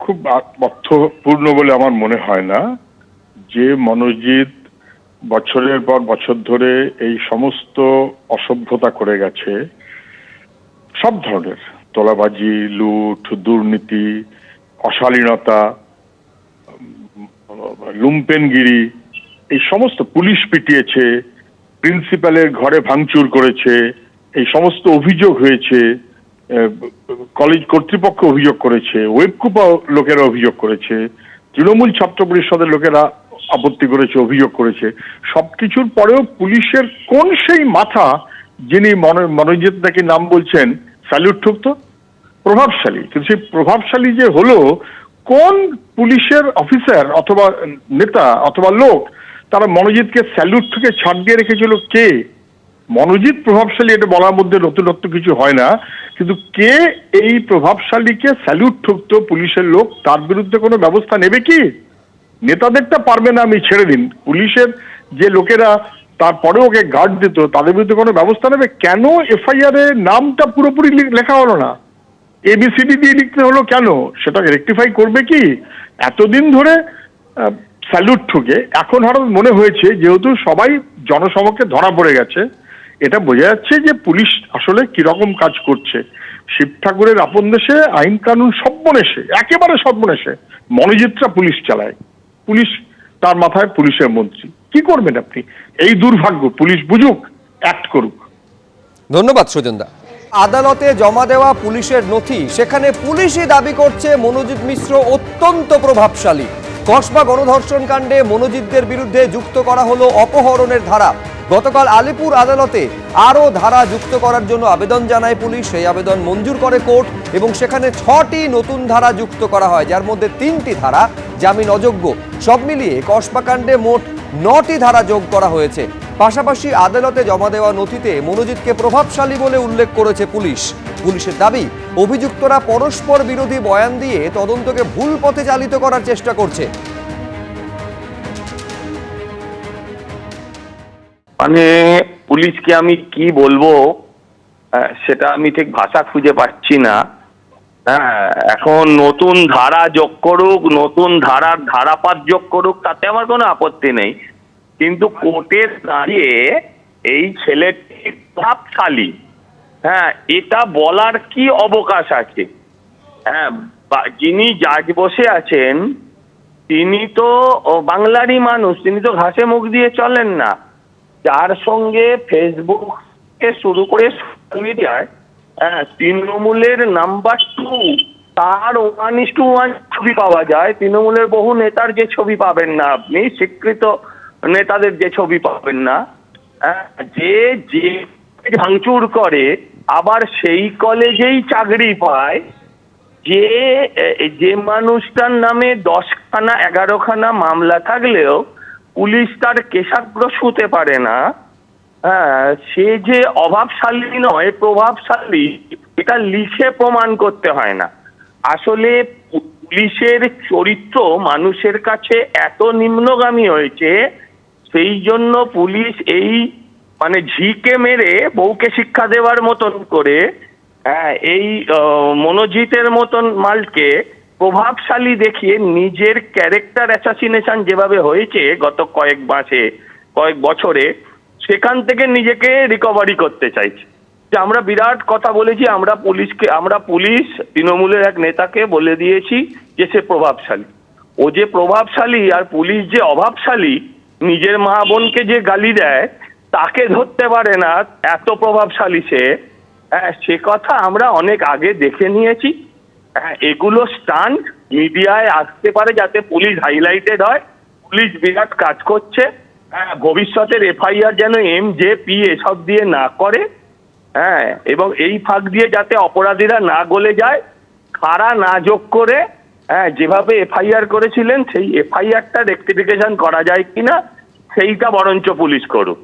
খুব অর্থপূর্ণ বলে আমার মনে হয় না। যে মনোজিৎ বছরের পর বছর ধরে এই সমস্ত অসভ্যতা করে গেছে, সব ধরনের তোলাবাজি, লুট, দুর্নীতি, অশালীনতা, লুম্পেনগিরি, এই সমস্ত, পুলিশ পিটিয়েছে, প্রিন্সিপালের ঘরে ভাঙচুর করেছে, এই সমস্ত অভিযোগ হয়েছে, কলেজ কর্তৃপক্ষ অভিযোগ করেছে, ওয়েবকুপা লোকেরা অভিযোগ করেছে, তৃণমূল ছাত্র পরিষদের লোকেরা আপত্তি করেছে, অভিযোগ করেছে। সবকিছুর পরেও পুলিশের কোন সেই মাথা যিনি মনোজিৎ নাকি নাম বলছেন স্যালুট ঠুকতো? প্রভাবশালী। কিন্তু সেই প্রভাবশালী যে হলো, কোন পুলিশের অফিসার অথবা নেতা অথবা লোক তারা মনোজিৎকে স্যালুট থেকে ছাড় দিয়ে রেখেছিল? কে? মনোজিৎ প্রভাবশালী, এটা বলার মধ্যে নতুনত্ব কিছু হয় না, কিন্তু কে এই প্রভাবশালীকে স্যালুট ঠুকতো পুলিশের লোক, তার বিরুদ্ধে কোনো ব্যবস্থা নেবে কি? নেতাদেরটা পারবে না, আমি ছেড়ে দিন, পুলিশের যে লোকেরা তারপরে ওকে গার্ড দিত তাদের বিরুদ্ধে কোনো ব্যবস্থা নেবে কেন? এফআইআর এর নামটা পুরোপুরি লেখা হলো না, এবিসিডি দিয়ে লিখতে হলো কেন? সেটা রেকটিফাই করবে কি? এতদিন ধরে স্যালুট ঠুকে এখন হঠাৎ মনে হয়েছে যেহেতু সবাই জনসমক্ষে ধরা পড়ে গেছে, এটা বোঝা যাচ্ছে যে পুলিশ আসলে কিরকম কাজ করছে। শিব ঠাকুরের আপন দেশে আইন কানুন সর্বনেশে, একেবারে সর্বনেশে মনোজিৎরা পুলিশ চালায়, পুলিশ তার মাথায় পুলিশের মন্ত্রী। কি করবেন আপনি? এই দুর্ভাগ্য, পুলিশ বুঝুক, অ্যাক্ট করুক। ধন্যবাদ সুজনদা। আদালতে জমা দেওয়া পুলিশের নথি, সেখানে পুলিশই দাবি করছে মনোজিৎ মিশ্র অত্যন্ত প্রভাবশালী। কসবা গণধর্ষণ কাণ্ডে মনোজিৎদের বিরুদ্ধে যুক্ত করা হলো অপহরণের ধারা। গতকাল আলিপুর আদালতে আরও ধারা যুক্ত করার জন্য আবেদন জানায় পুলিশ। সেই আবেদন মঞ্জুর করে কোর্ট এবং সেখানে 6টি নতুন ধারা যুক্ত করা হয়, যার মধ্যে 3টি ধারা জামিন অযোগ্য। সব মিলিয়ে কসবা কাণ্ডে মোট 9টি ধারা যোগ করা হয়েছে। পাশাপাশি আদালতে জমা দেওয়া নথিতে মনোজিৎকে প্রভাবশালী বলে উল্লেখ করেছে পুলিশ। পুলিশের দাবি, অভিযুক্তরা পরস্পর বিরোধী বয়ান দিয়ে তদন্তকে ভুল পথে চালিত করার চেষ্টা করছে। মানে পুলিশকে আমি কি বলবো সেটা আমি ঠিক ভাষা খুঁজে পাচ্ছি না। হ্যাঁ, এখন নতুন ধারা যোগ করুক, নতুন ধারাপাত যোগ করুক, তাতে আমার কোনো আপত্তি নেই, কিন্তু কোর্টে দাঁড়িয়ে এই ছেলেটি প্রভাবশালী, হ্যাঁ, এটা বলার কি অবকাশ আছে? হ্যাঁ, যিনি জাজ বসে আছেন তিনি তো বাংলারই মানুষ, তিনি তো ঘাসে মুখ দিয়ে চলেন না। যার সঙ্গে ফেসবুকে শুরু করে সোশ্যাল মিডিয়ায় তৃণমূলের নাম্বার 2 তার 1:1 ছবি পাওয়া যায়। তৃণমূলের বহু নেতার যে ছবি পাবেন না আপনি, স্বীকৃত নেতাদের যে ছবি পাবেন না, যে ভাঙচুর করে আবার সেই কলেজেই চাকরি পায়, যে মানুষটার নামে 10খানা 11খানা মামলা থাকলেও পুলিশ তার কেশাগ্র ছুঁতে পারে না, হ্যাঁ, সে যে অভাবশালী নয়, প্রভাবশালী, এটা লিখে প্রমাণ করতে হয় না। আসলে পুলিশের চরিত্র মানুষের কাছে এত নিম্নগামী হয়েছে, সেই জন্য পুলিশ এই মানে ঝিকে মেরে বউকে শিক্ষা দেওয়ার মতন করে এই মনোজিতের মতন মালকে প্রভাবশালী দেখিয়ে নিজের ক্যারেক্টার অ্যাসাসিনেশন যেভাবে হয়েছে গত কয়েক বছরে, সেখান থেকে নিজেকে রিকভারি করতে চাইছে। যে আমরা বিরাট কথা বলেছি, আমরা পুলিশ তৃণমূলের এক নেতাকে বলে দিয়েছি যে সে প্রভাবশালী। ও যে প্রভাবশালী আর পুলিশ যে অভাবশালী, নিজের মা বোনকে যে গালি দেয় তাকে ধরতে পারে না, এত প্রভাবশালী সে। সে কথা আমরা অনেক আগে দেখে নিয়েছি। এগুলো স্টান্ট মিডিয়ায় আসতে পারে যাতে পুলিশ হাইলাইটেড হয়। পুলিশ বিরাট কাজ করছে, ভবিষ্যতের এফআইআর যেন MJP এসব দিয়ে না করে, এবং এই ফাঁক দিয়ে যাতে অপরাধীরা না গলে যায়, খাড়া না যোগ করে, যেভাবে এফআইআর করেছিলেন সেই এফআইআরটা রেকটিফিকেশন করা যায় কিনা সেইটা বরঞ্চ পুলিশ করুক।